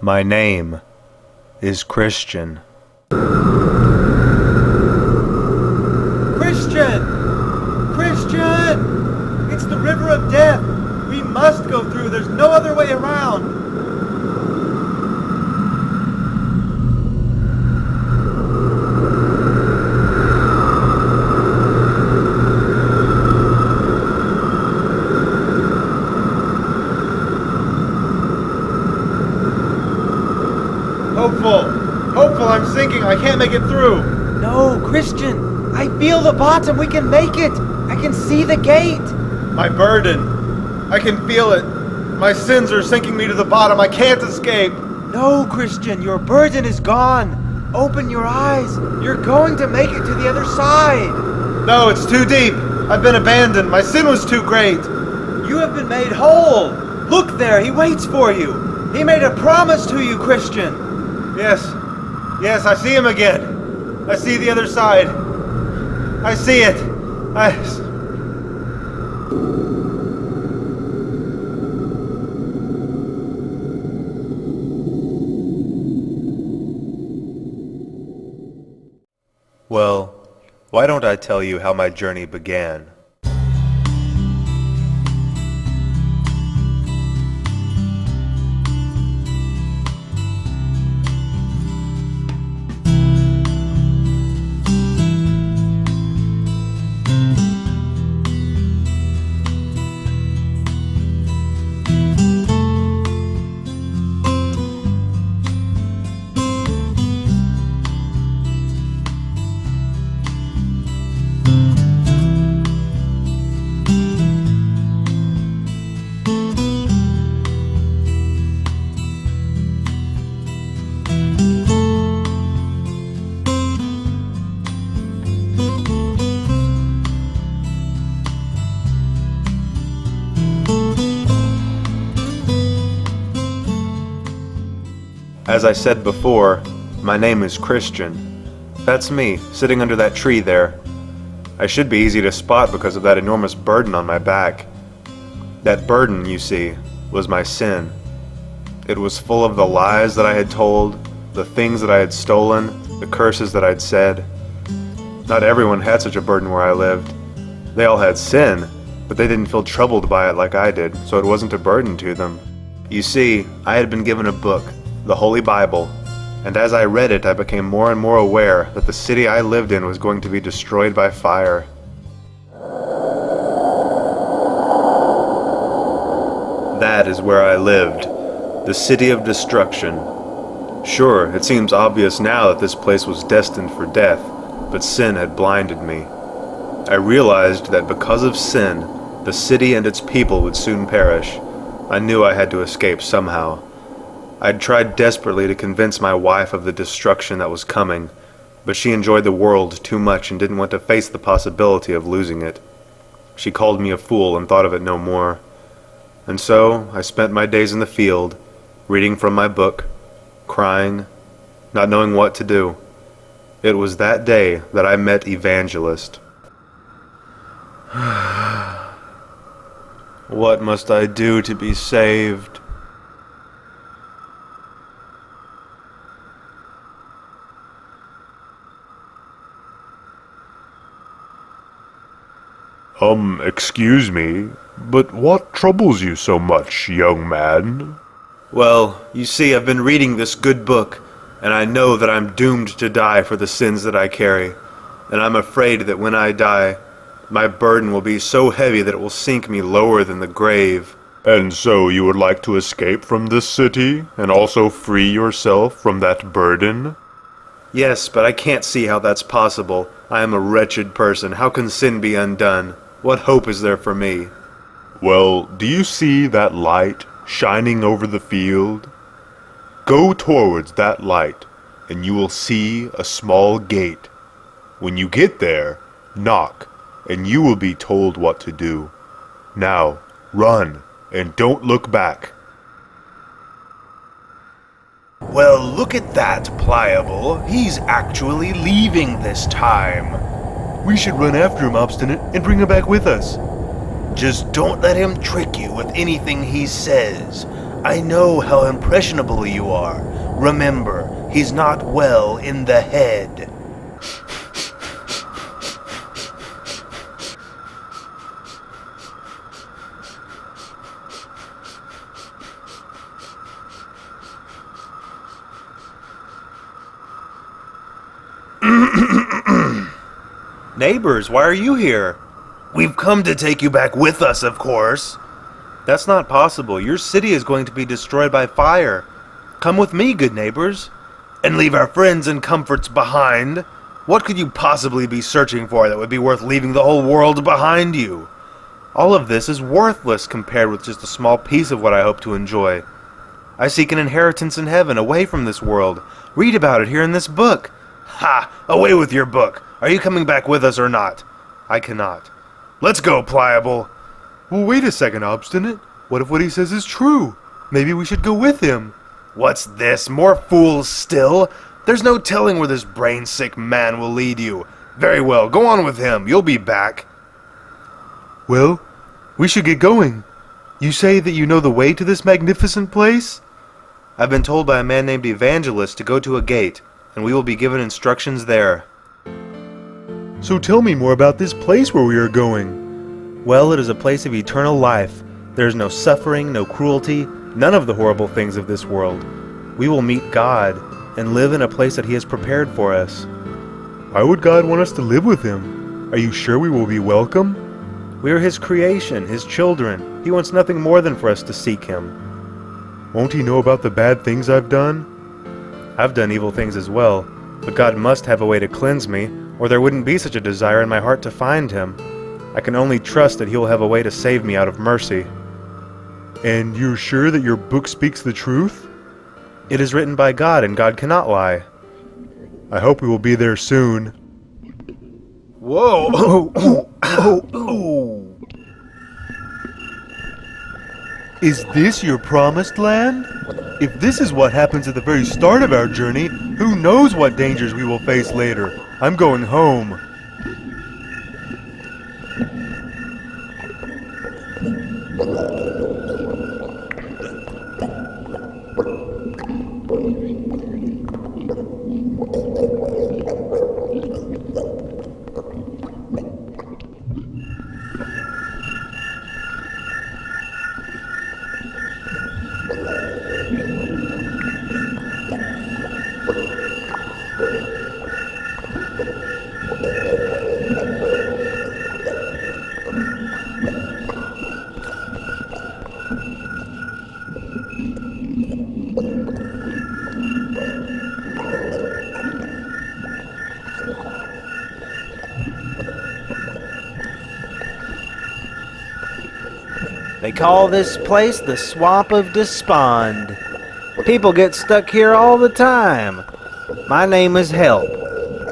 My name is Christian. Christian! Christian! It's the river of death! We must go through, there's no other way around! Hopeful, I'm sinking, I can't make it through! No, Christian! I feel the bottom, we can make it! I can see the gate! My burden, I can feel it. My sins are sinking me to the bottom, I can't escape! No, Christian, your burden is gone! Open your eyes! You're going to make it to the other side! No, it's too deep! I've been abandoned, my sin was too great! You have been made whole! Look there, he waits for you! He made a promise to you, Christian! Yes, I see him again. I see the other side. I see it. Well, why don't I tell you how my journey began? As I said before, my name is Christian. That's me, sitting under that tree there. I should be easy to spot because of that enormous burden on my back. That burden, you see, was my sin. It was full of the lies that I had told, the things that I had stolen, the curses that I'd said. Not everyone had such a burden where I lived. They all had sin, but they didn't feel troubled by it like I did, so it wasn't a burden to them. You see, I had been given a book, the Holy Bible, and as I read it, I became more and more aware that the city I lived in was going to be destroyed by fire. That is where I lived, the city of destruction. Sure, it seems obvious now that this place was destined for death, but sin had blinded me. I realized that because of sin, the city and its people would soon perish. I knew I had to escape somehow. I'd tried desperately to convince my wife of the destruction that was coming, but she enjoyed the world too much and didn't want to face the possibility of losing it. She called me a fool and thought of it no more. And so I spent my days in the field, reading from my book, crying, not knowing what to do. It was that day that I met Evangelist. What must I do to be saved? Excuse me, but what troubles you so much, young man? Well, you see, I've been reading this good book, and I know that I'm doomed to die for the sins that I carry, and I'm afraid that when I die, my burden will be so heavy that it will sink me lower than the grave. And so you would like to escape from this city, and also free yourself from that burden? Yes, but I can't see how that's possible. I am a wretched person. How can sin be undone? What hope is there for me? Well, do you see that light shining over the field? Go towards that light, and you will see a small gate. When you get there, knock, and you will be told what to do. Now, run, and don't look back. Well, look at that, Pliable. He's actually leaving this time. We should run after him, Obstinate, and bring him back with us. Just don't let him trick you with anything he says. I know how impressionable you are. Remember, he's not well in the head. Neighbors, why are you here? We've come to take you back with us, of course. That's not possible. Your city is going to be destroyed by fire. Come with me, good neighbors. And leave our friends and comforts behind. What could you possibly be searching for that would be worth leaving the whole world behind you? All of this is worthless compared with just a small piece of what I hope to enjoy. I seek an inheritance in heaven, away from this world. Read about it here in this book. Ha! Away with your book. Are you coming back with us or not? I cannot. Let's go, Pliable. Well, wait a second, Obstinate. What if what he says is true? Maybe we should go with him. What's this? More fools still? There's no telling where this brain-sick man will lead you. Very well, go on with him. You'll be back. Well, we should get going. You say that you know the way to this magnificent place? I've been told by a man named Evangelist to go to a gate, and we will be given instructions there. So tell me more about this place where we are going. Well, it is a place of eternal life. There is no suffering, no cruelty, none of the horrible things of this world. We will meet God and live in a place that He has prepared for us. Why would God want us to live with Him? Are you sure we will be welcome? We are His creation, His children. He wants nothing more than for us to seek Him. Won't He know about the bad things I've done? I've done evil things as well, but God must have a way to cleanse me, or there wouldn't be such a desire in my heart to find Him. I can only trust that He will have a way to save me out of mercy. And you're sure that your book speaks the truth? It is written by God, and God cannot lie. I hope we will be there soon. Whoa! Is this your promised land? If this is what happens at the very start of our journey, who knows what dangers we will face later? I'm going home. They call this place the Swamp of Despond. People get stuck here all the time. My name is Help.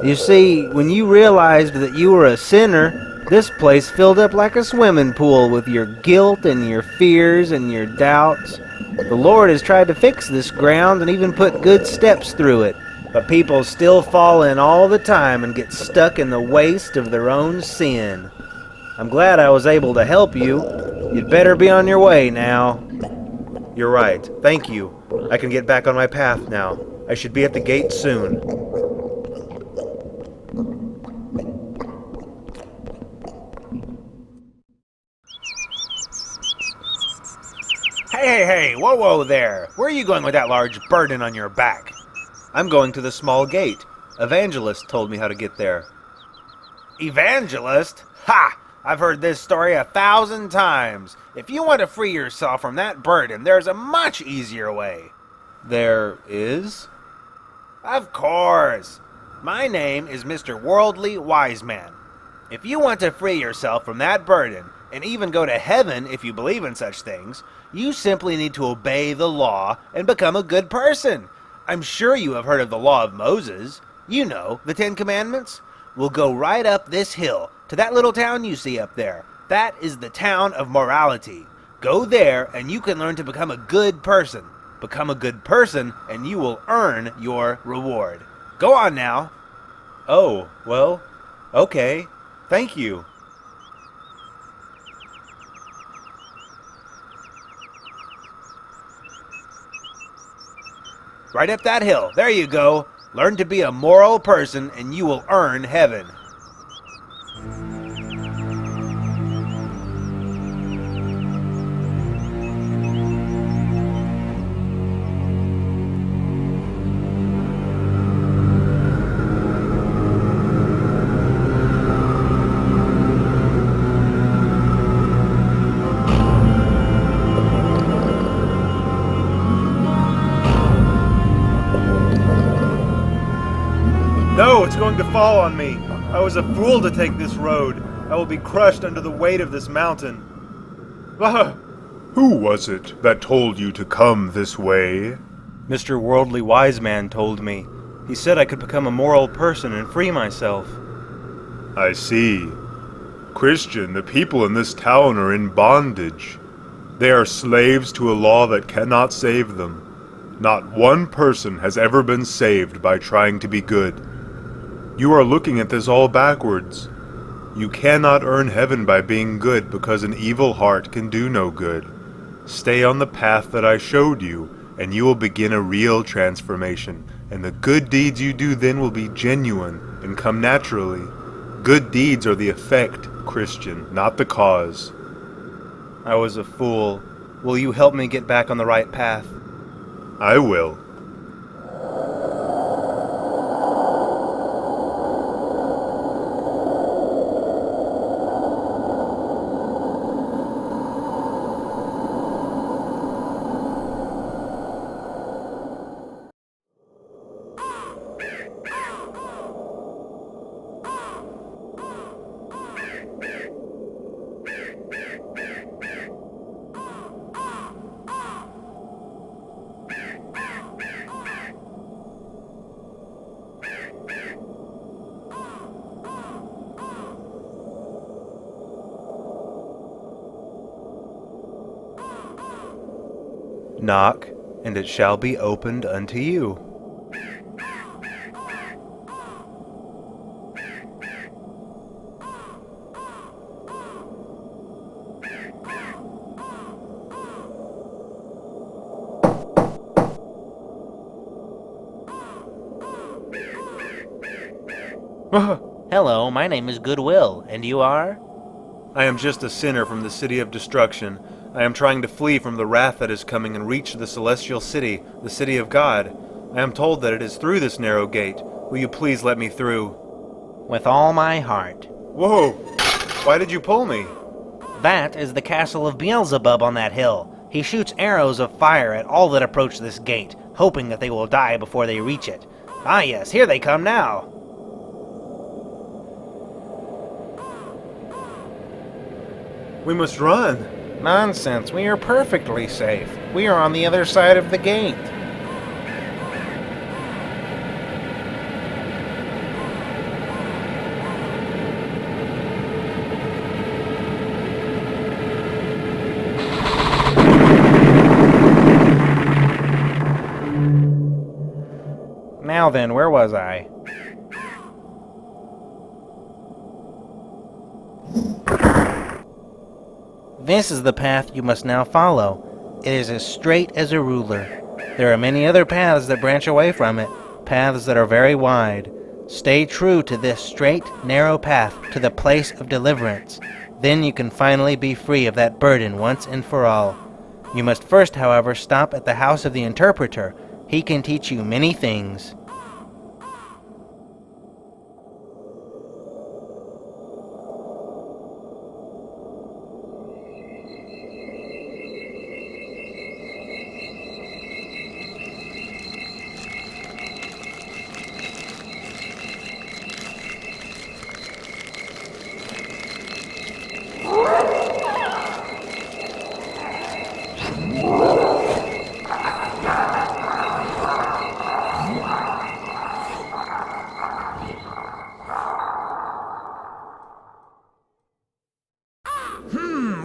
You see, when you realized that you were a sinner, this place filled up like a swimming pool with your guilt and your fears and your doubts. The Lord has tried to fix this ground and even put good steps through it, but people still fall in all the time and get stuck in the waste of their own sin. I'm glad I was able to help you. You'd better be on your way now. You're right. Thank you. I can get back on my path now. I should be at the gate soon. Hey, whoa there. Where are you going with that large burden on your back? I'm going to the small gate. Evangelist told me how to get there. Evangelist? Ha! I've heard this story 1,000 times. If you want to free yourself from that burden, there's a much easier way. There is? Of course. My name is Mr. Worldly Wiseman. If you want to free yourself from that burden, and even go to heaven if you believe in such things, you simply need to obey the law and become a good person. I'm sure you have heard of the law of Moses. You know, the 10 Commandments. We'll go right up this hill to that little town you see up there. That is the town of morality. Go there and you can learn to become a good person. Become a good person and you will earn your reward. Go on now. Oh, well, okay. Thank you. Right up that hill. There you go. Learn to be a moral person and you will earn heaven. No, it's going to fall on me. I was a fool to take this road. I will be crushed under the weight of this mountain. Ah! Who was it that told you to come this way? Mr. Worldly Wise Man told me. He said I could become a moral person and free myself. I see. Christian, the people in this town are in bondage. They are slaves to a law that cannot save them. Not one person has ever been saved by trying to be good. You are looking at this all backwards. You cannot earn heaven by being good because an evil heart can do no good. Stay on the path that I showed you, and you will begin a real transformation, and the good deeds you do then will be genuine and come naturally. Good deeds are the effect, Christian, not the cause. I was a fool. Will you help me get back on the right path? I will. Knock, and it shall be opened unto you. Hello, my name is Goodwill, and you are? I am just a sinner from the city of destruction. I am trying to flee from the wrath that is coming and reach the celestial city, the city of God. I am told that it is through this narrow gate. Will you please let me through? With all my heart. Whoa! Why did you pull me? That is the castle of Beelzebub on that hill. He shoots arrows of fire at all that approach this gate, hoping that they will die before they reach it. Ah yes, here they come now. We must run. Nonsense, we are perfectly safe. We are on the other side of the gate. Now then, where was I? This is the path you must now follow. It is as straight as a ruler. There are many other paths that branch away from it, paths that are very wide. Stay true to this straight, narrow path to the place of deliverance. Then you can finally be free of that burden once and for all. You must first, however, stop at the house of the interpreter. He can teach you many things.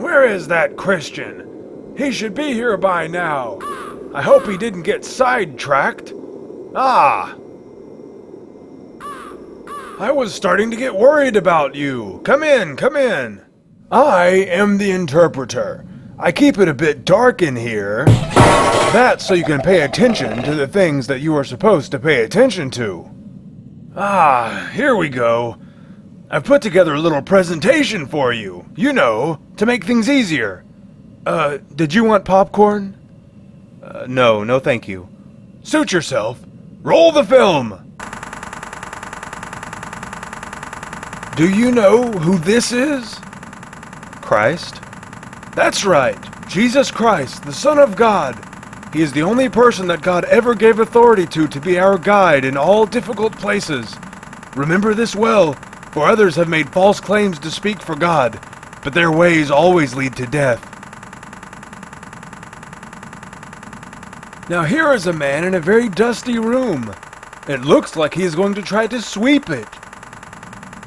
Where is that Christian? He should be here by now. I hope he didn't get sidetracked. Ah! I was starting to get worried about you. Come in, come in. I am the interpreter. I keep it a bit dark in here. That's so you can pay attention to the things that you are supposed to pay attention to. Ah, here we go. I've put together a little presentation for you, you know, to make things easier. Did you want popcorn? No, thank you. Suit yourself. Roll the film! Do you know who this is? Christ? That's right, Jesus Christ, the Son of God. He is the only person that God ever gave authority to be our guide in all difficult places. Remember this well, for others have made false claims to speak for God, but their ways always lead to death. Now here is a man in a very dusty room. It looks like he is going to try to sweep it.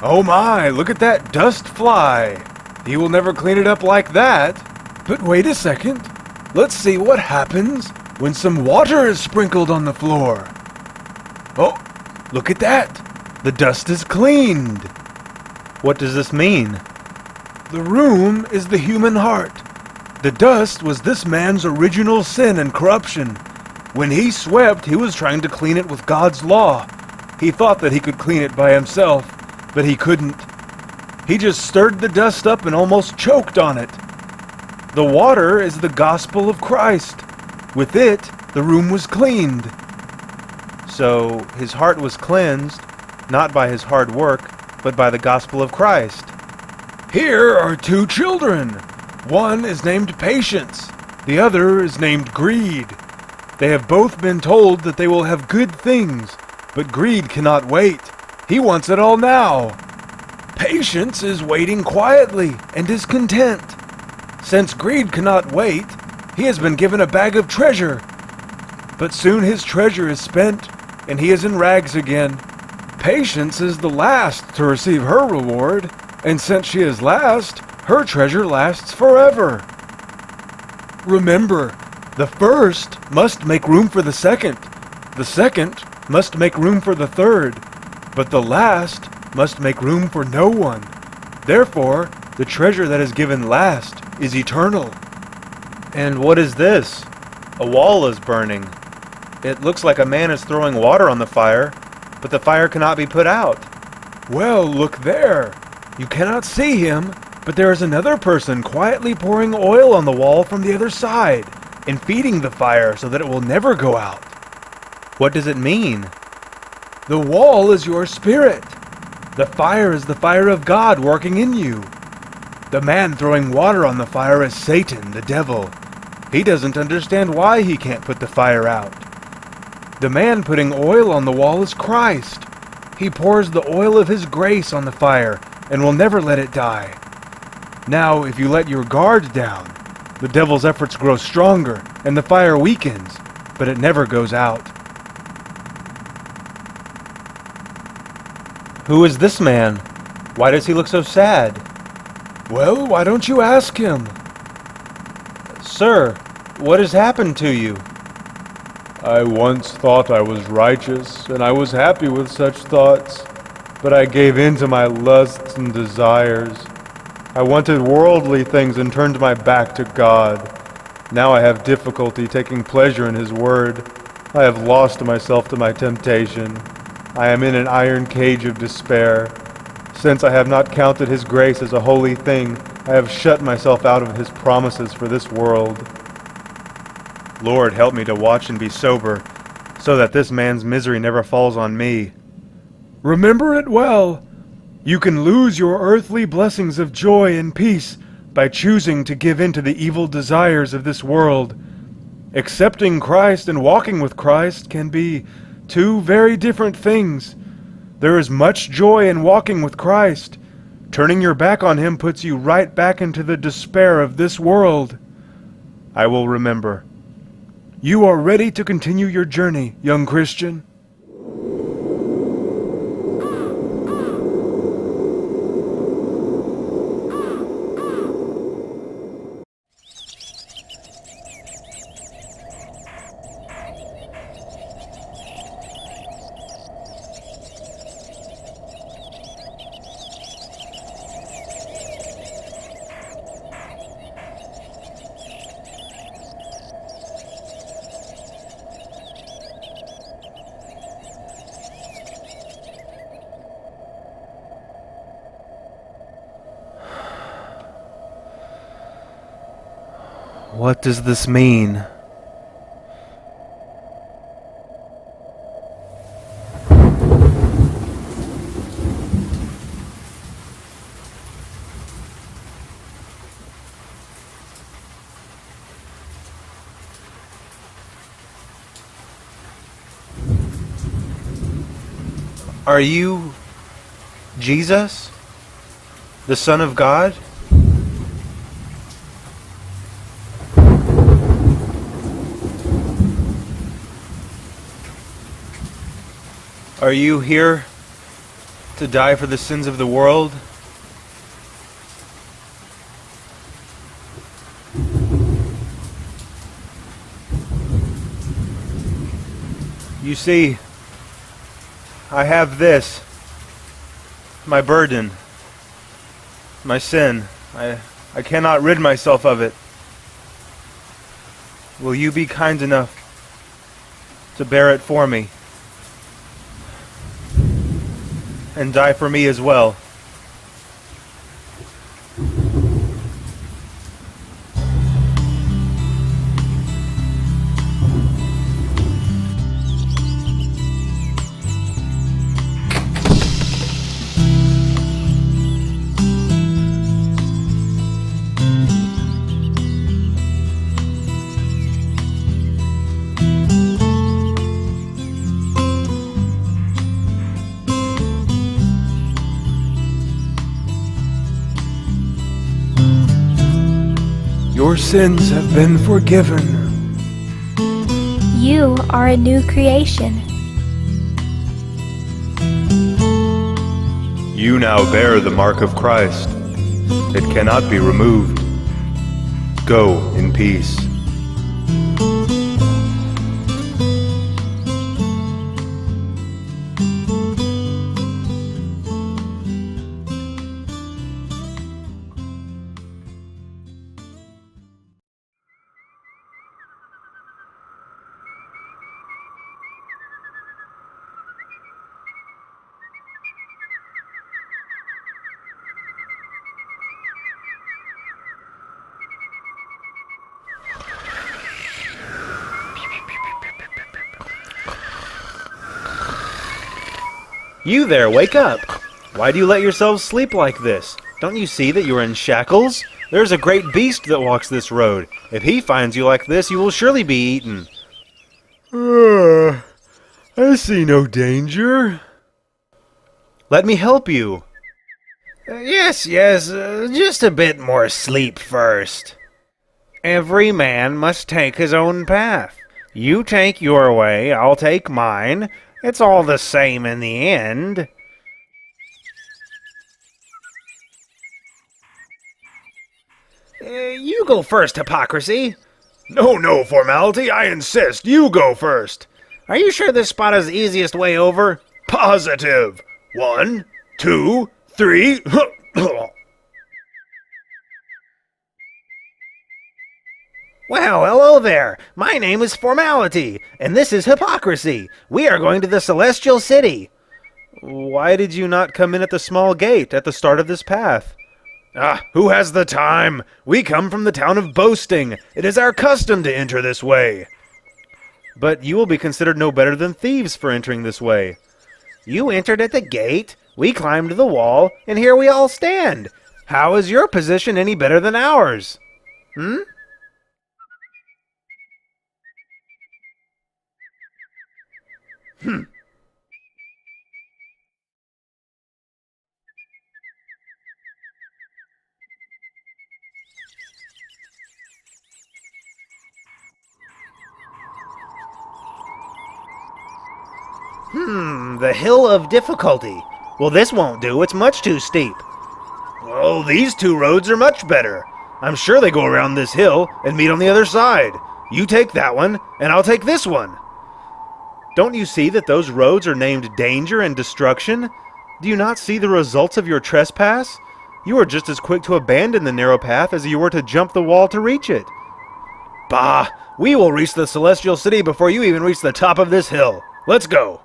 Oh my, look at that dust fly. He will never clean it up like that. But wait a second. Let's see what happens when some water is sprinkled on the floor. Oh, look at that. The dust is cleaned. What does this mean? The room is the human heart. The dust was this man's original sin and corruption. When he swept, he was trying to clean it with God's law. He thought that he could clean it by himself, but he couldn't. He just stirred the dust up and almost choked on it. The water is the gospel of Christ. With it, the room was cleaned. So his heart was cleansed, not by his hard work, but by the gospel of Christ. Here are two children. One is named Patience. The other is named Greed. They have both been told that they will have good things, but Greed cannot wait. He wants it all now. Patience is waiting quietly and is content. Since Greed cannot wait, he has been given a bag of treasure. But soon his treasure is spent, and he is in rags again. Patience is the last to receive her reward, and since she is last, her treasure lasts forever. Remember, the first must make room for the second must make room for the third, but the last must make room for no one. Therefore, the treasure that is given last is eternal. And what is this? A wall is burning. It looks like a man is throwing water on the fire, but the fire cannot be put out. Well, look there. You cannot see him, but there is another person quietly pouring oil on the wall from the other side and feeding the fire so that it will never go out. What does it mean? The wall is your spirit. The fire is the fire of God working in you. The man throwing water on the fire is Satan, the devil. He doesn't understand why he can't put the fire out. The man putting oil on the wall is Christ. He pours the oil of his grace on the fire and will never let it die. Now, if you let your guard down, the devil's efforts grow stronger and the fire weakens, but it never goes out. Who is this man? Why does he look so sad? Well, why don't you ask him? Sir, what has happened to you? I once thought I was righteous, and I was happy with such thoughts, but I gave in to my lusts and desires. I wanted worldly things and turned my back to God. Now I have difficulty taking pleasure in His Word. I have lost myself to my temptation. I am in an iron cage of despair. Since I have not counted His grace as a holy thing, I have shut myself out of His promises for this world. Lord, help me to watch and be sober, so that this man's misery never falls on me. Remember it well. You can lose your earthly blessings of joy and peace by choosing to give in to the evil desires of this world. Accepting Christ and walking with Christ can be two very different things. There is much joy in walking with Christ. Turning your back on Him puts you right back into the despair of this world. I will remember. You are ready to continue your journey, young Christian. What does this mean? Are you Jesus, the Son of God? Are you here to die for the sins of the world? You see, I have this, my burden, my sin. I cannot rid myself of it. Will you be kind enough to bear it for me and die for me as well? Your sins have been forgiven. You are a new creation. You now bear the mark of Christ. It cannot be removed. Go in peace. You there, wake up! Why do you let yourselves sleep like this? Don't you see that you are in shackles? There's a great beast that walks this road. If he finds you like this, you will surely be eaten. I see no danger. Let me help you. Yes, just a bit more sleep first. Every man must take his own path. You take your way, I'll take mine. It's all the same in the end. You go first, hypocrisy. No, formality, I insist. You go first. Are you sure this spot is the easiest way over? Positive. 1, 2, 3. Well, hello there. My name is Formality, and this is Hypocrisy. We are going to the Celestial City. Why did you not come in at the small gate at the start of this path? Who has the time? We come from the town of Boasting. It is our custom to enter this way. But you will be considered no better than thieves for entering this way. You entered at the gate, we climbed the wall, and here we all stand. How is your position any better than ours? The Hill of Difficulty. Well, this won't do. It's much too steep. Oh, these two roads are much better. I'm sure they go around this hill and meet on the other side. You take that one, and I'll take this one. Don't you see that those roads are named Danger and Destruction? Do you not see the results of your trespass? You are just as quick to abandon the narrow path as you were to jump the wall to reach it. Bah! We will reach the Celestial City before you even reach the top of this hill. Let's go!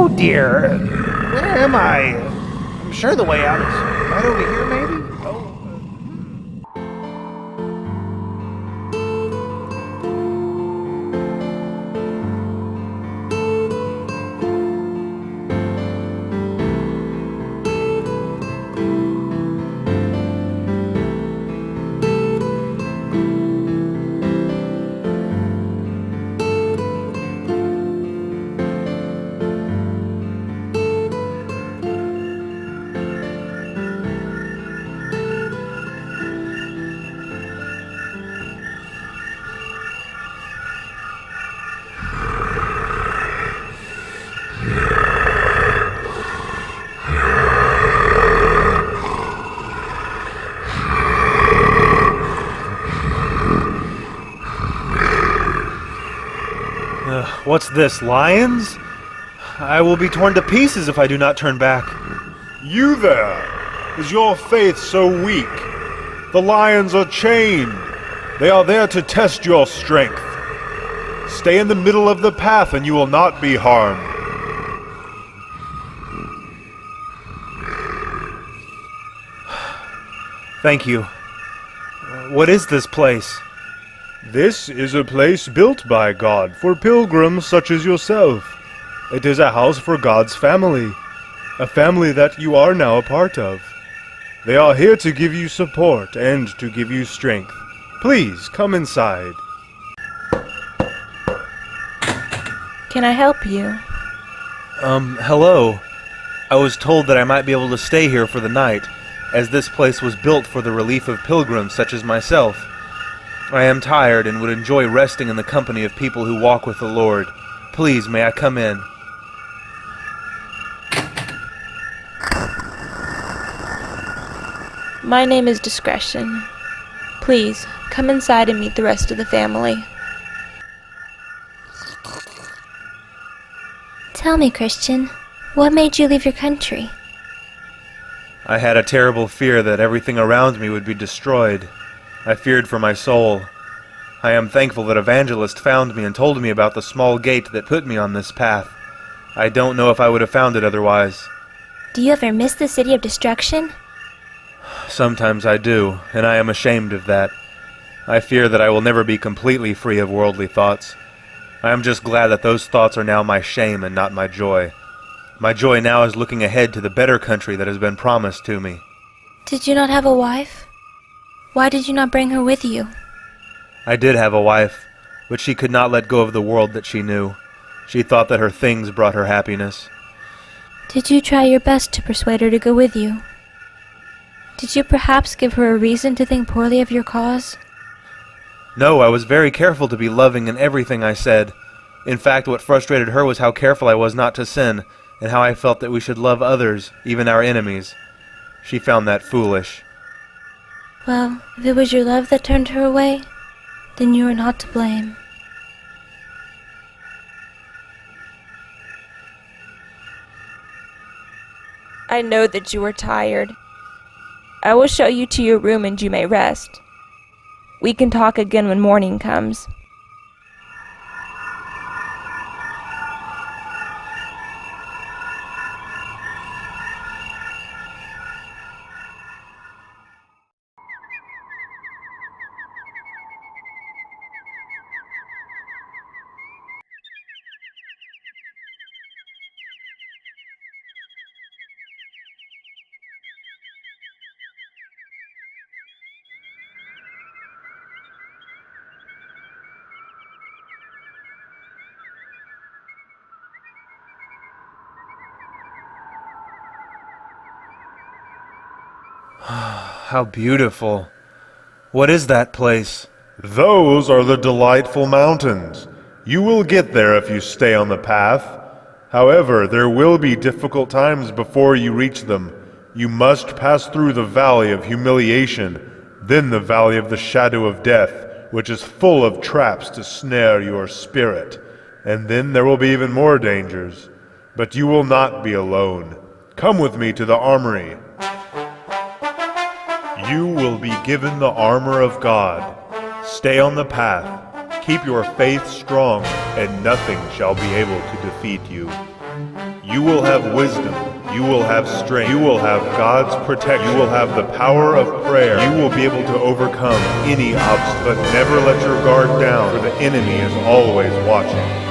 Oh dear. Where am I? I'm sure the way out is right over here, maybe? Oh. What's this, lions? I will be torn to pieces if I do not turn back. You there! Is your faith so weak? The lions are chained. They are there to test your strength. Stay in the middle of the path and you will not be harmed. Thank you. What is this place? This is a place built by God for pilgrims such as yourself. It is a house for God's family, a family that you are now a part of. They are here to give you support and to give you strength. Please, come inside. Can I help you? Hello. I was told that I might be able to stay here for the night, as this place was built for the relief of pilgrims such as myself. I am tired and would enjoy resting in the company of people who walk with the Lord. Please, may I come in? My name is Discretion. Please, come inside and meet the rest of the family. Tell me, Christian, what made you leave your country? I had a terrible fear that everything around me would be destroyed. I feared for my soul. I am thankful that Evangelist found me and told me about the small gate that put me on this path. I don't know if I would have found it otherwise. Do you ever miss the city of destruction? Sometimes I do, and I am ashamed of that. I fear that I will never be completely free of worldly thoughts. I am just glad that those thoughts are now my shame and not my joy. My joy now is looking ahead to the better country that has been promised to me. Did you not have a wife? Why did you not bring her with you? I did have a wife, but she could not let go of the world that she knew. She thought that her things brought her happiness. Did you try your best to persuade her to go with you? Did you perhaps give her a reason to think poorly of your cause? No, I was very careful to be loving in everything I said. In fact, what frustrated her was how careful I was not to sin, and how I felt that we should love others, even our enemies. She found that foolish. Well, if it was your love that turned her away, then you are not to blame. I know that you are tired. I will show you to your room and you may rest. We can talk again when morning comes. How beautiful. What is that place? Those are the delightful mountains. You will get there if you stay on the path. However, there will be difficult times before you reach them. You must pass through the valley of humiliation, then the valley of the shadow of death, which is full of traps to snare your spirit. And then there will be even more dangers. But you will not be alone. Come with me to the armory. You will be given the armor of God. Stay on the path. Keep your faith strong, and nothing shall be able to defeat you. You will have wisdom. You will have strength. You will have God's protection. You will have the power of prayer. You will be able to overcome any obstacle. But never let your guard down, for the enemy is always watching.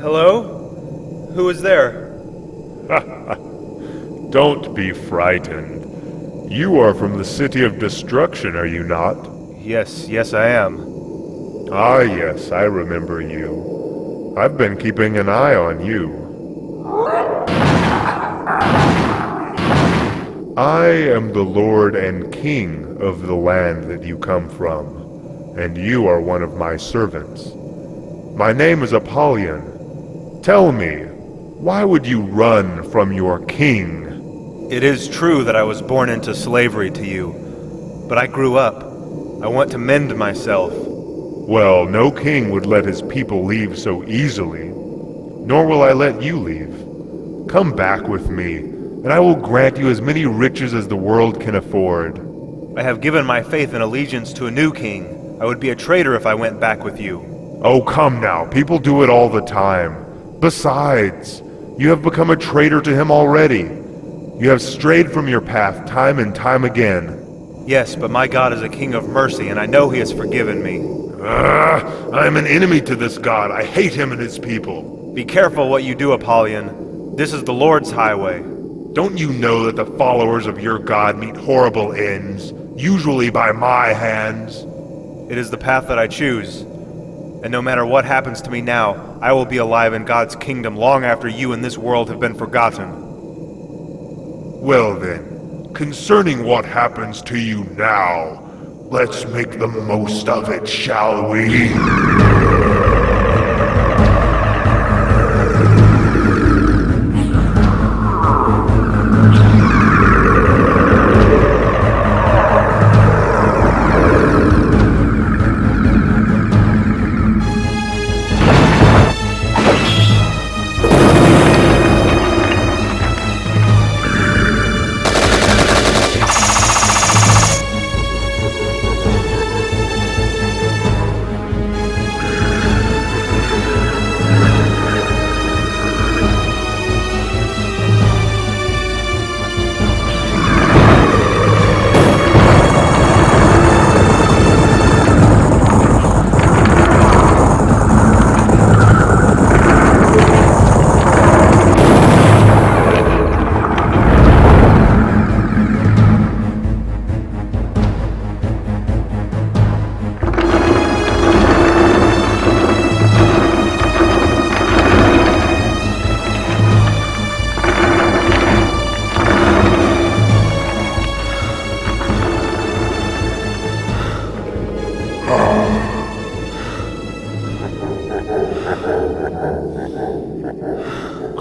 Hello? Who is there? Don't be frightened. You are from the City of Destruction, are you not? Yes, I am. Ah, yes, I remember you. I've been keeping an eye on you. I am the Lord and King of the land that you come from, and you are one of my servants. My name is Apollyon. Tell me, why would you run from your king? It is true that I was born into slavery to you, but I grew up. I want to mend myself. Well, no king would let his people leave so easily, nor will I let you leave. Come back with me, and I will grant you as many riches as the world can afford. I have given my faith and allegiance to a new king. I would be a traitor if I went back with you. Oh, come now, people do it all the time. Besides, you have become a traitor to him already. You have strayed from your path time and time again. Yes, but my God is a king of mercy, and I know he has forgiven me. I am an enemy to this god. I hate him and his people. Be careful what you do, Apollyon. This is the Lord's highway. Don't you know that the followers of your god meet horrible ends, usually by my hands? It is the path that I choose. And no matter what happens to me now, I will be alive in God's kingdom long after you and this world have been forgotten. Well then, concerning what happens to you now, let's make the most of it, shall we?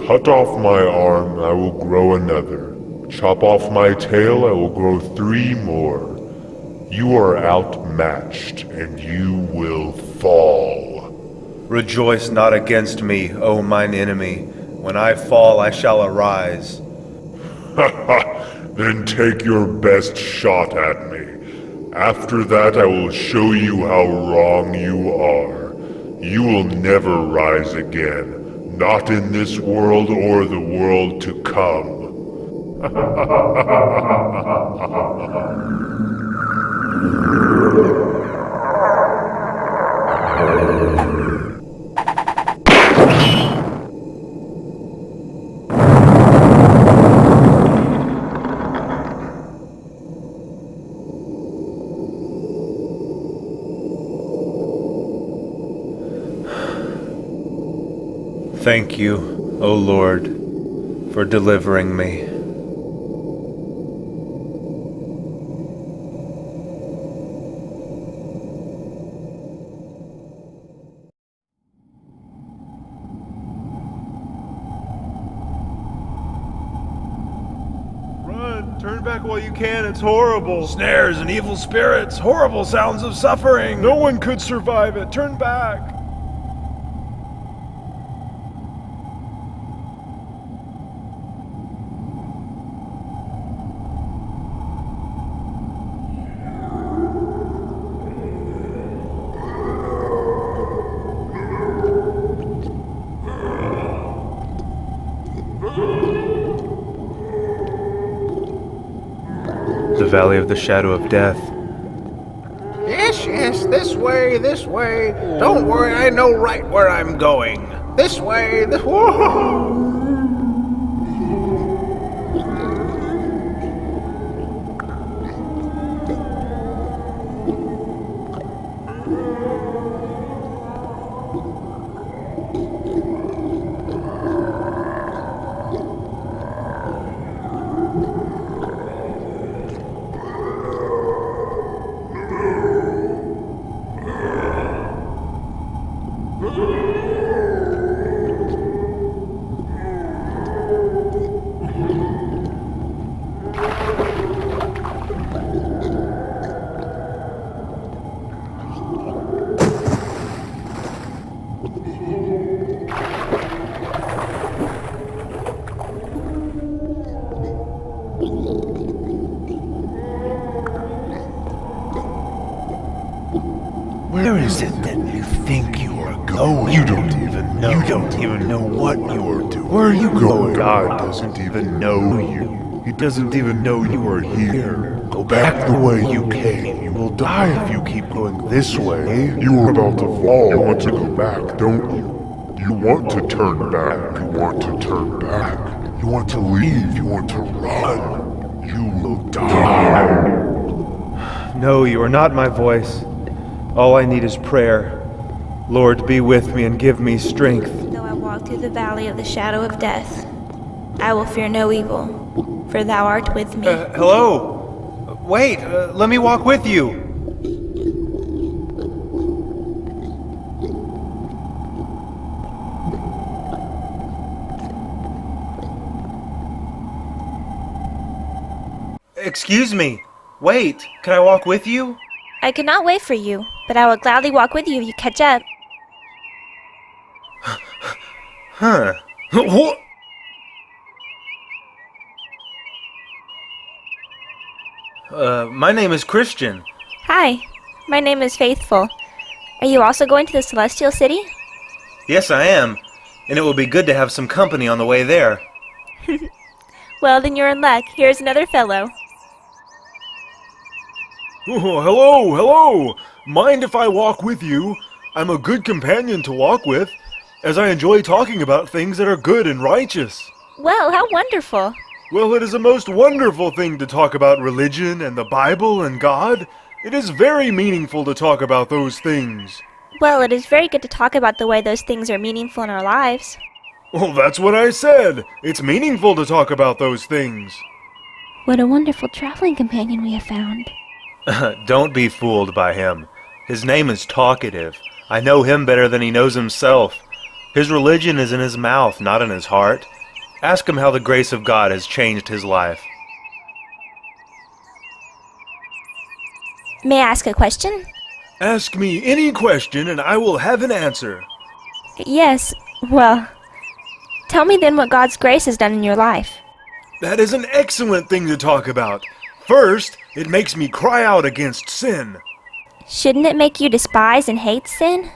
Cut off my arm, I will grow another. Chop off my tail, I will grow 3 more. You are outmatched, and you will fall. Rejoice not against me, O mine enemy. When I fall, I shall arise. Then take your best shot at me. After that, I will show you how wrong you are. You will never rise again. Not in this world or the world to come. Thank you, O Lord, for delivering me. Turn back while you can, it's horrible. Snares and evil spirits, horrible sounds of suffering. No one could survive it. Turn back. The Valley of the Shadow of Death. Yes, this way, this way. Don't worry, I know right where I'm going. This way, this. Whoa! Where is it that you think you are going? You don't even know. You don't even know what you are doing. Where are you going? God doesn't even know you. He doesn't even know you are here. Go back the way you came. You will die if you keep going this way. You are about to fall. You want to go back, don't you? You want to turn back. You want to turn back. You want to leave. You want to run. You will die. No, you are not my voice. All I need is prayer. Lord, be with me and give me strength. Though I walk through the valley of the shadow of death, I will fear no evil, for thou art with me. Hello? Wait, let me walk with you. Excuse me. Wait, can I walk with you? I cannot wait for you, but I will gladly walk with you if you catch up. Huh. What? My name is Christian. Hi, my name is Faithful. Are you also going to the Celestial City? Yes, I am. And it will be good to have some company on the way there. Well, then you're in luck. Here's another fellow. Oh, hello. Mind if I walk with you? I'm a good companion to walk with, as I enjoy talking about things that are good and righteous. Well, how wonderful. Well, it is a most wonderful thing to talk about religion and the Bible and God. It is very meaningful to talk about those things. Well, it is very good to talk about the way those things are meaningful in our lives. Well, that's what I said. It's meaningful to talk about those things. What a wonderful traveling companion we have found. Don't be fooled by him. His name is Talkative. I know him better than he knows himself. His religion is in his mouth, not in his heart. Ask him how the grace of God has changed his life. May I ask a question? Ask me any question and I will have an answer. Yes, well, tell me then what God's grace has done in your life. That is an excellent thing to talk about. First, it makes me cry out against sin. Shouldn't it make you despise and hate sin?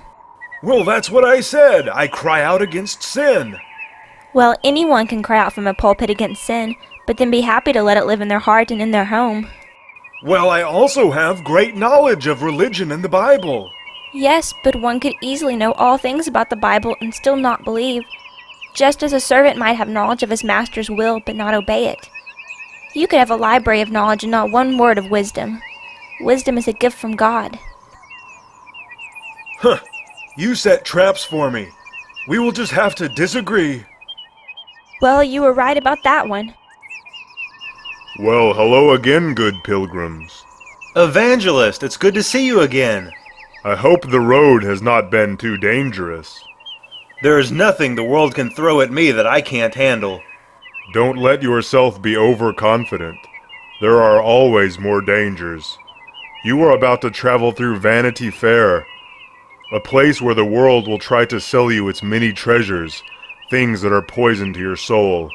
Well, that's what I said. I cry out against sin. Well, anyone can cry out from a pulpit against sin, but then be happy to let it live in their heart and in their home. Well, I also have great knowledge of religion and the Bible. Yes, but one could easily know all things about the Bible and still not believe, just as a servant might have knowledge of his master's will but not obey it. You could have a library of knowledge and not one word of wisdom. Wisdom is a gift from God. Huh. You set traps for me. We will just have to disagree. Well, you were right about that one. Well, hello again, good pilgrims. Evangelist, it's good to see you again. I hope the road has not been too dangerous. There is nothing the world can throw at me that I can't handle. Don't let yourself be overconfident. There are always more dangers. You are about to travel through Vanity Fair, a place where the world will try to sell you its many treasures, things that are poison to your soul.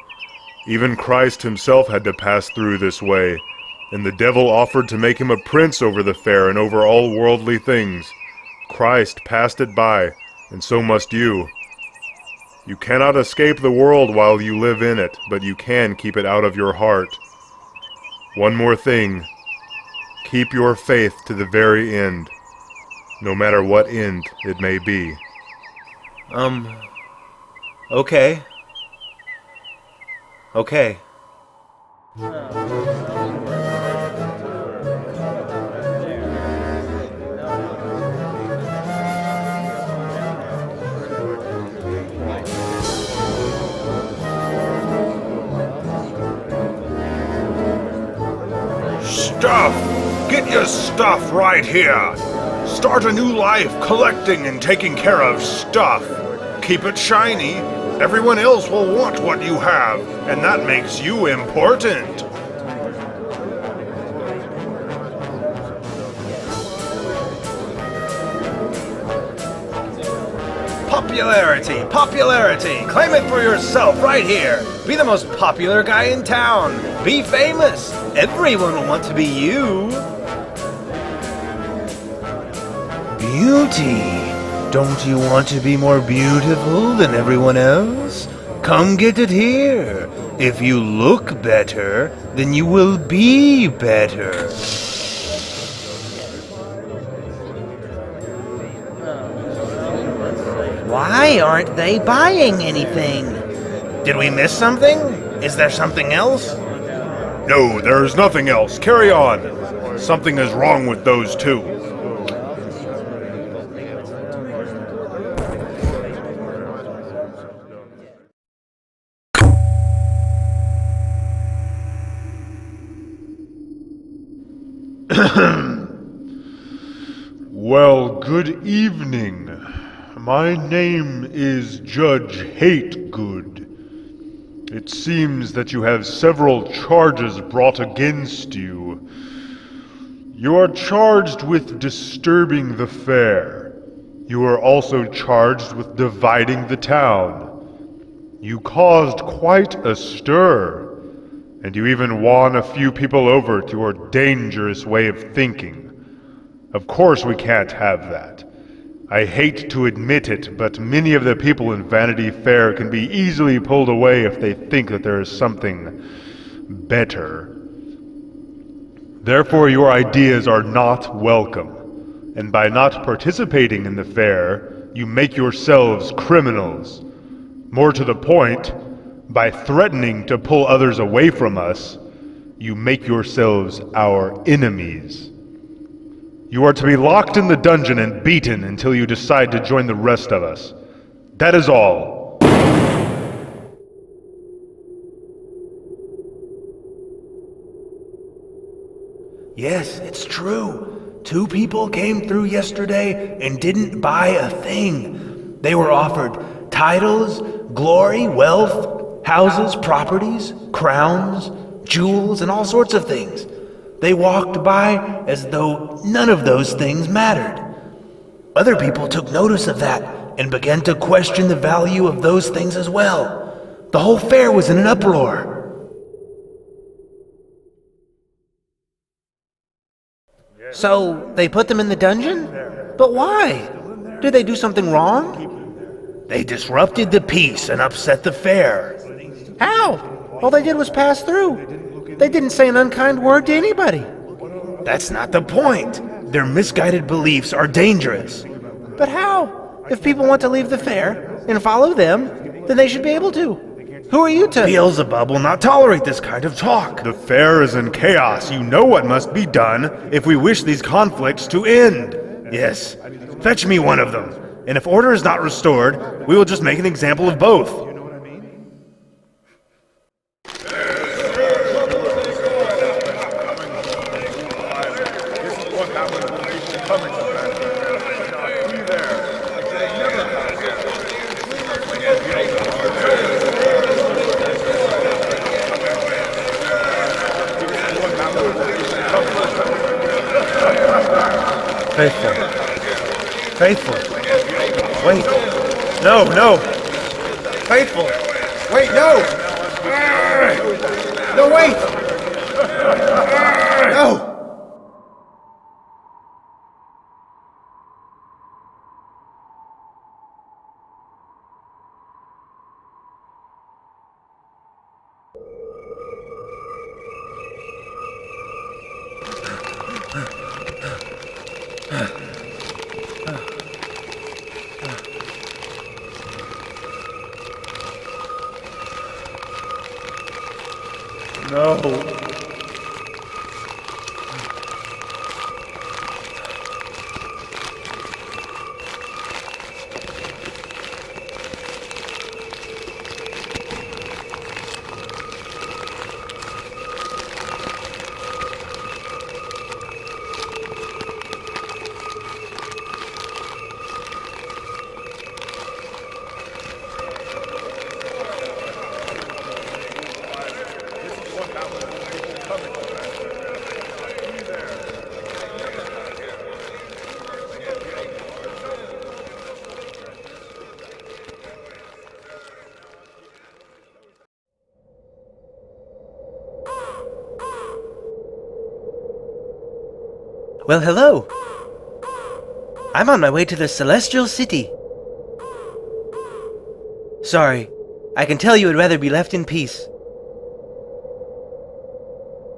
Even Christ himself had to pass through this way, and the devil offered to make him a prince over the fair and over all worldly things. Christ passed it by, and so must you. You cannot escape the world while you live in it, but you can keep it out of your heart. One more thing. Keep your faith to the very end, no matter what end it may be. Okay. Okay. Stuff! Get your stuff right here! Start a new life collecting and taking care of stuff. Keep it shiny. Everyone else will want what you have, and that makes you important. Popularity! Popularity! Claim it for yourself right here! Be the most popular guy in town! Be famous! Everyone will want to be you! Beauty! Don't you want to be more beautiful than everyone else? Come get it here! If you look better, then you will be better! Why aren't they buying anything? Did we miss something? Is there something else? No, there's nothing else. Carry on. Something is wrong with those two. Well, good evening. My name is Judge Hategood. It seems that you have several charges brought against you. You are charged with disturbing the fair. You are also charged with dividing the town. You caused quite a stir, and you even won a few people over to your dangerous way of thinking. Of course we can't have that. I hate to admit it, but many of the people in Vanity Fair can be easily pulled away if they think that there is something better. Therefore, your ideas are not welcome, and by not participating in the fair, you make yourselves criminals. More to the point, by threatening to pull others away from us, you make yourselves our enemies. You are to be locked in the dungeon and beaten until you decide to join the rest of us. That is all. Yes, it's true. 2 people came through yesterday and didn't buy a thing. They were offered titles, glory, wealth, houses, properties, crowns, jewels, and all sorts of things. They walked by as though none of those things mattered. Other people took notice of that and began to question the value of those things as well. The whole fair was in an uproar. So, they put them in the dungeon? But why? Did they do something wrong? They disrupted the peace and upset the fair. How? All they did was pass through. They didn't say an unkind word to anybody. That's not the point. Their misguided beliefs are dangerous. But how? If people want to leave the fair and follow them, then they should be able to. Who are you to— Beelzebub will not tolerate this kind of talk. The fair is in chaos. You know what must be done if we wish these conflicts to end. Yes. Fetch me one of them. And if order is not restored, we will just make an example of both. Faithful. Wait. No, no. Faithful. Wait, no. No, wait. No. No. Well, hello. I'm on my way to the Celestial City. Sorry, I can tell you would rather be left in peace.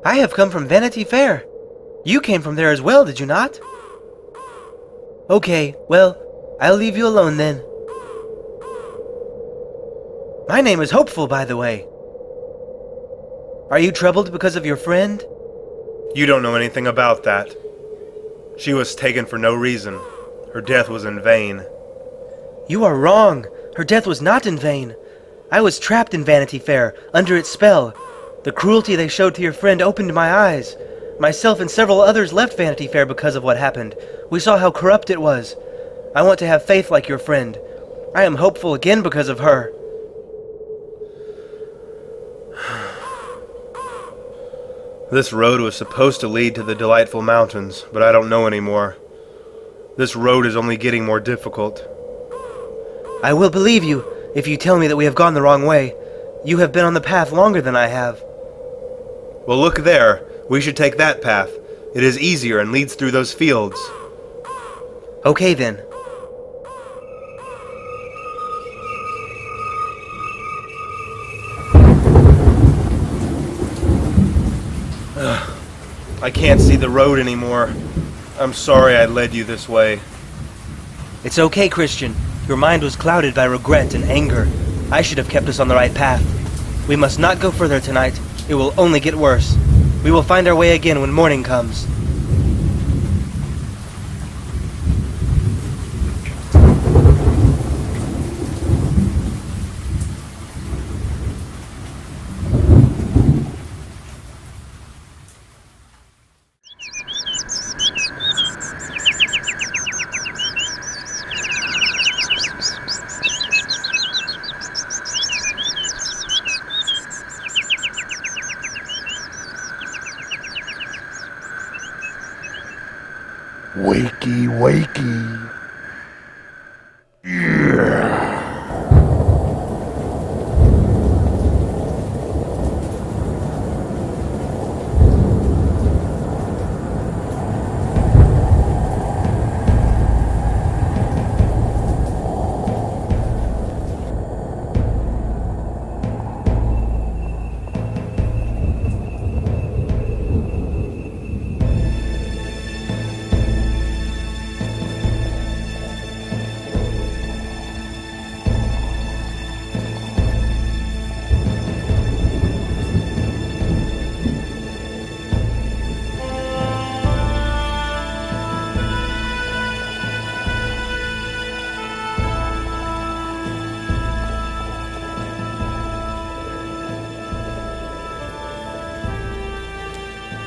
I have come from Vanity Fair. You came from there as well, did you not? Okay, well, I'll leave you alone then. My name is Hopeful, by the way. Are you troubled because of your friend? You don't know anything about that. She was taken for no reason. Her death was in vain. You are wrong. Her death was not in vain. I was trapped in Vanity Fair, under its spell. The cruelty they showed to your friend opened my eyes. Myself and several others left Vanity Fair because of what happened. We saw how corrupt it was. I want to have faith like your friend. I am hopeful again because of her. This road was supposed to lead to the Delightful Mountains, but I don't know anymore. This road is only getting more difficult. I will believe you if you tell me that we have gone the wrong way. You have been on the path longer than I have. Well, look there. We should take that path. It is easier and leads through those fields. Okay then. I can't see the road anymore. I'm sorry I led you this way. It's okay, Christian. Your mind was clouded by regret and anger. I should have kept us on the right path. We must not go further tonight. It will only get worse. We will find our way again when morning comes. Wakey, wakey. Yeah.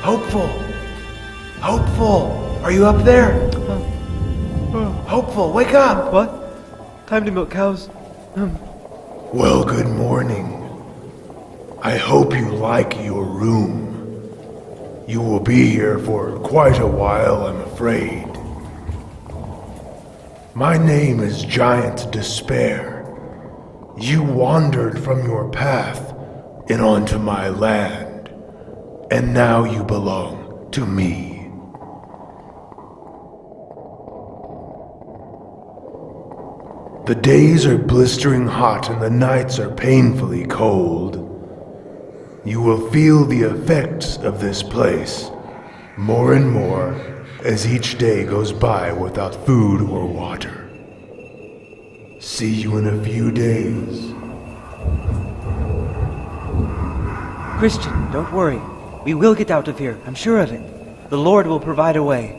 Hopeful! Hopeful! Are you up there? Hopeful, wake up! What? Time to milk cows? Well, good morning. I hope you like your room. You will be here for quite a while, I'm afraid. My name is Giant Despair. You wandered from your path and onto my land, and now you belong to me. The days are blistering hot and the nights are painfully cold. You will feel the effects of this place more and more as each day goes by without food or water. See you in a few days. Christian, don't worry. We will get out of here, I'm sure of it. The Lord will provide a way.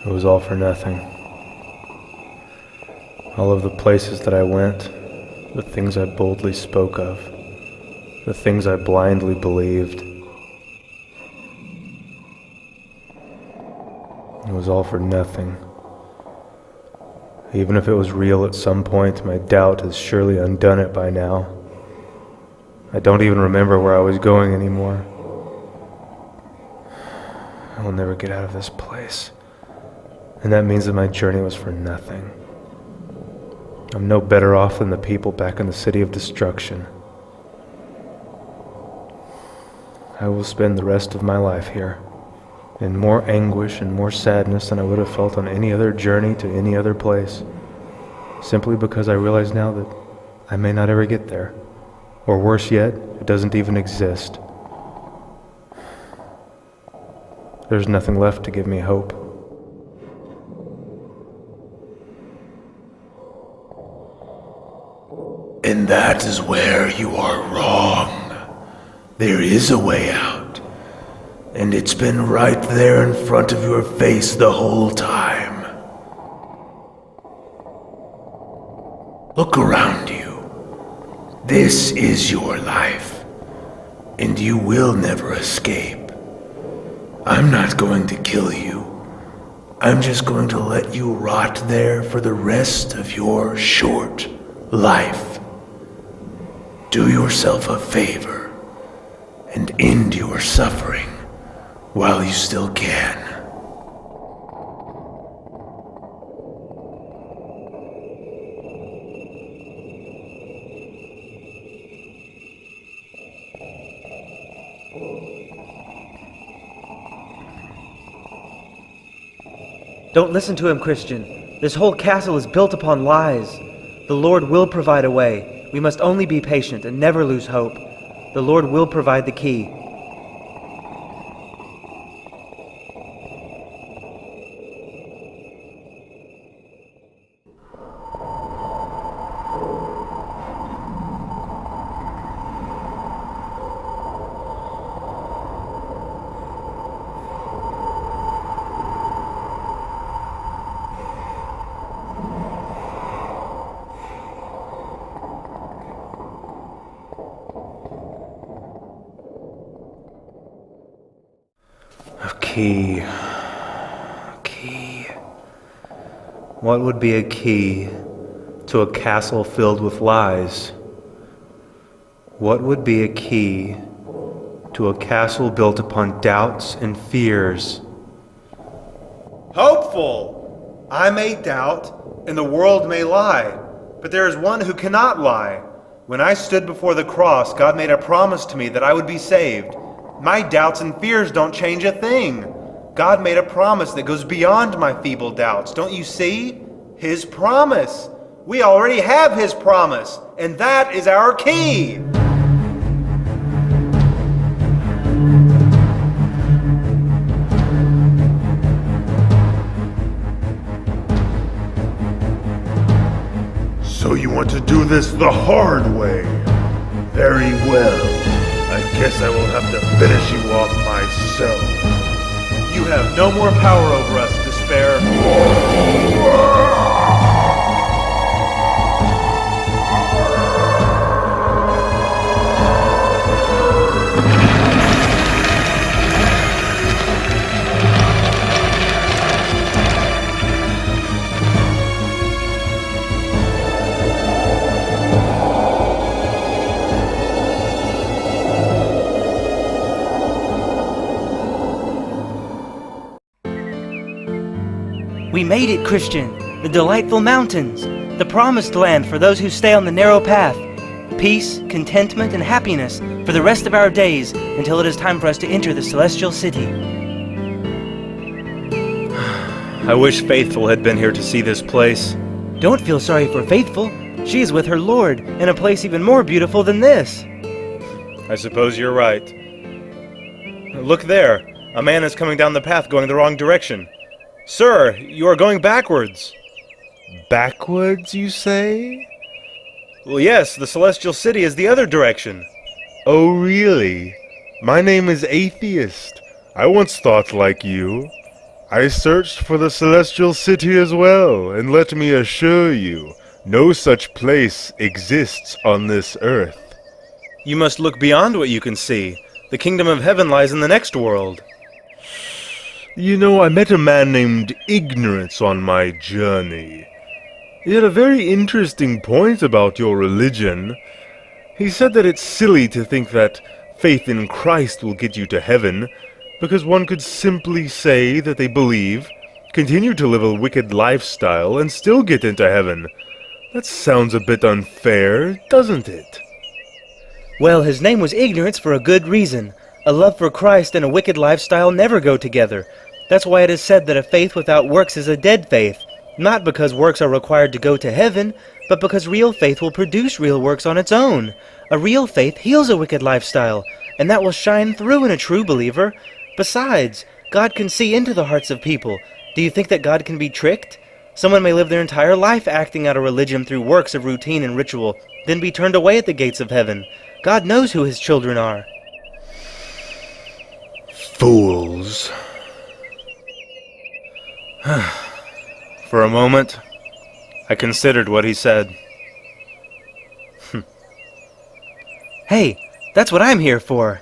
It was all for nothing. All of the places that I went, the things I boldly spoke of, the things I blindly believed. It was all for nothing. Even if it was real at some point, my doubt has surely undone it by now. I don't even remember where I was going anymore. I will never get out of this place. And that means that my journey was for nothing. I'm no better off than the people back in the city of destruction. I will spend the rest of my life here, in more anguish and more sadness than I would have felt on any other journey to any other place, simply because I realize now that I may not ever get there, or worse yet, it doesn't even exist. There's nothing left to give me hope. And that is where you are wrong. There is a way out, and it's been right there in front of your face the whole time. Look around you. This is your life, and you will never escape. I'm not going to kill you. I'm just going to let you rot there for the rest of your short life. Do yourself a favor and end your suffering while you still can. Don't listen to him, Christian. This whole castle is built upon lies. The Lord will provide a way. We must only be patient and never lose hope. The Lord will provide the key. Key. What would be a key to a castle filled with lies? What would be a key to a castle built upon doubts and fears? Hopeful! I may doubt, and the world may lie, but there is one who cannot lie. When I stood before the cross, God made a promise to me that I would be saved. My doubts and fears don't change a thing. God made a promise that goes beyond my feeble doubts. Don't you see? His promise. We already have His promise, and that is our key. So you want to do this the hard way? Very well. I guess I will have to finish you off myself. You have no more power over us, despair. We made it, Christian. The delightful mountains. The promised land for those who stay on the narrow path. Peace, contentment, and happiness for the rest of our days until it is time for us to enter the celestial city. I wish Faithful had been here to see this place. Don't feel sorry for Faithful. She is with her Lord in a place even more beautiful than this. I suppose you're right. Look there. A man is coming down the path going the wrong direction. Sir, you are going backwards. Backwards, you say? Well, yes, the Celestial City is the other direction. Oh, really? My name is Atheist. I once thought like you. I searched for the Celestial City as well, and let me assure you, no such place exists on this earth. You must look beyond what you can see. The kingdom of heaven lies in the next world. You know, I met a man named Ignorance on my journey. He had a very interesting point about your religion. He said that it's silly to think that faith in Christ will get you to heaven, because one could simply say that they believe, continue to live a wicked lifestyle, and still get into heaven. That sounds a bit unfair, doesn't it? Well, his name was Ignorance for a good reason. A love for Christ and a wicked lifestyle never go together. That's why it is said that a faith without works is a dead faith. Not because works are required to go to heaven, but because real faith will produce real works on its own. A real faith heals a wicked lifestyle, and that will shine through in a true believer. Besides, God can see into the hearts of people. Do you think that God can be tricked? Someone may live their entire life acting out a religion through works of routine and ritual, then be turned away at the gates of heaven. God knows who his children are. Fools. For a moment, I considered what he said. Hey, that's what I'm here for.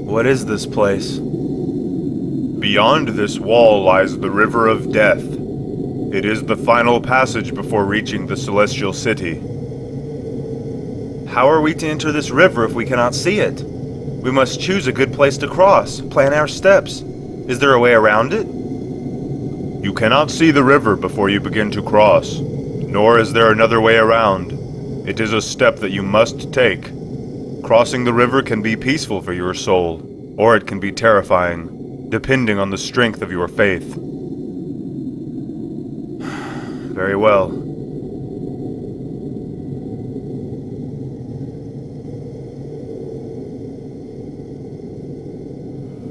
What is this place? Beyond this wall lies the River of Death. It is the final passage before reaching the Celestial City. How are we to enter this river if we cannot see it? We must choose a good place to cross, plan our steps. Is there a way around it? You cannot see the river before you begin to cross, nor is there another way around. It is a step that you must take. Crossing the river can be peaceful for your soul, or it can be terrifying, depending on the strength of your faith. Very well.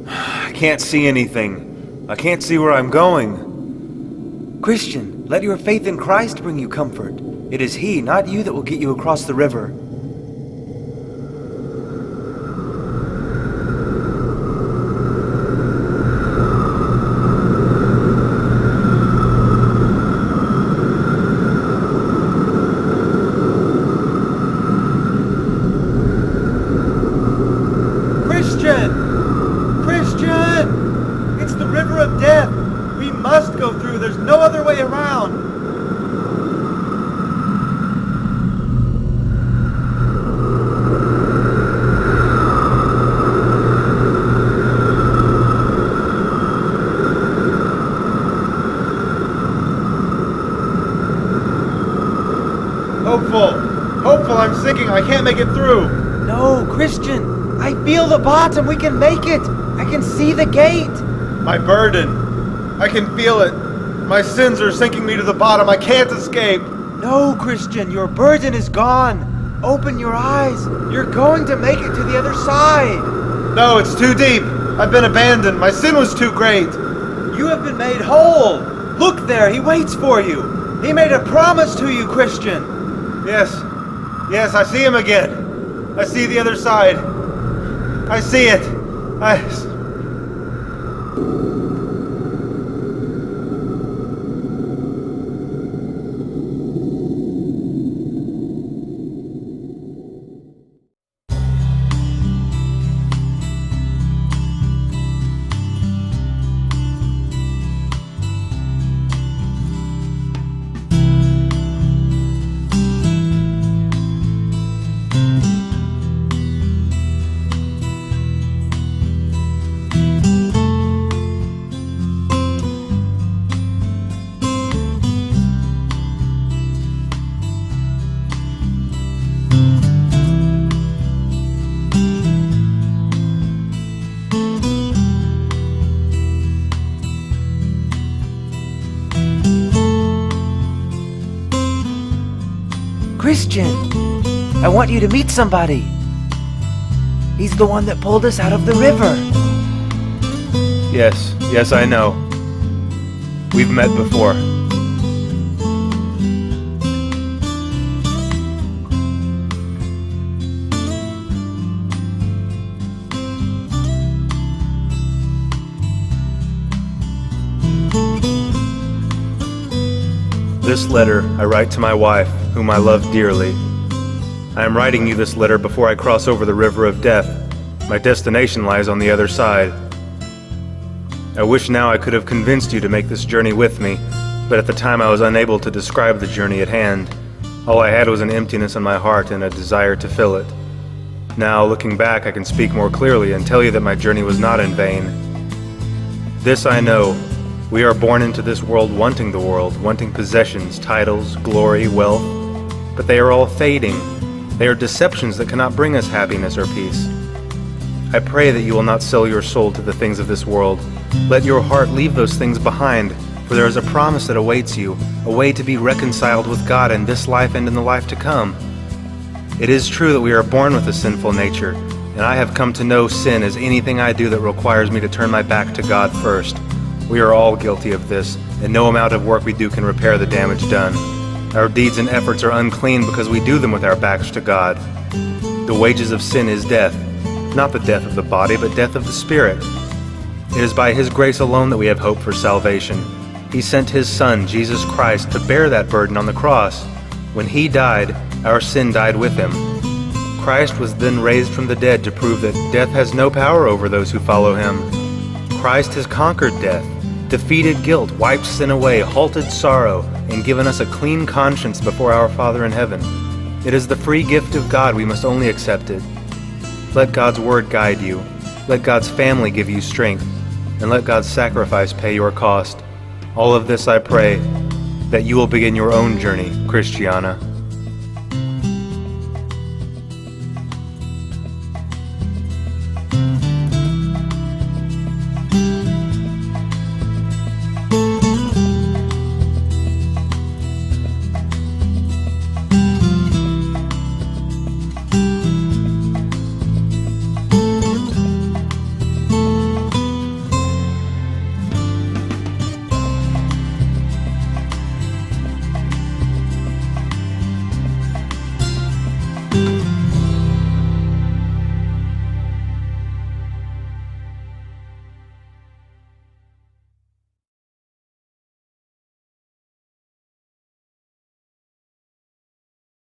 I can't see anything. I can't see where I'm going. Christian, let your faith in Christ bring you comfort. It is He, not you, that will get you across the river. Christian! It's the river of death! We must go through, there's no other way around! Hopeful, I'm sinking, I can't make it through! No, Christian! I feel the bottom! We can make it! I can see the gate! My burden. I can feel it. My sins are sinking me to the bottom. I can't escape. No, Christian, your burden is gone. Open your eyes. You're going to make it to the other side. No, it's too deep. I've been abandoned. My sin was too great. You have been made whole. Look there, he waits for you. He made a promise to you, Christian. Yes. Yes, I see him again. I see the other side. I see it. Christian, I want you to meet somebody. He's the one that pulled us out of the river. Yes, I know. We've met before. This letter I write to my wife, whom I love dearly. I am writing you this letter before I cross over the river of death. My destination lies on the other side. I wish now I could have convinced you to make this journey with me, but at the time I was unable to describe the journey at hand. All I had was an emptiness in my heart and a desire to fill it. Now, looking back, I can speak more clearly and tell you that my journey was not in vain. This I know. We are born into this world, wanting possessions, titles, glory, wealth, but they are all fading. They are deceptions that cannot bring us happiness or peace. I pray that you will not sell your soul to the things of this world. Let your heart leave those things behind, for there is a promise that awaits you, a way to be reconciled with God in this life and in the life to come. It is true that we are born with a sinful nature, and I have come to know sin as anything I do that requires me to turn my back to God first. We are all guilty of this, and no amount of work we do can repair the damage done. Our deeds and efforts are unclean because we do them with our backs to God. The wages of sin is death, not the death of the body, but death of the spirit. It is by His grace alone that we have hope for salvation. He sent His Son, Jesus Christ, to bear that burden on the cross. When He died, our sin died with Him. Christ was then raised from the dead to prove that death has no power over those who follow Him. Christ has conquered death, defeated guilt, wiped sin away, halted sorrow, and given us a clean conscience before our Father in heaven. It is the free gift of God. We must only accept it. Let God's word guide you. Let God's family give you strength. And let God's sacrifice pay your cost. All of this I pray, that you will begin your own journey, Christiana.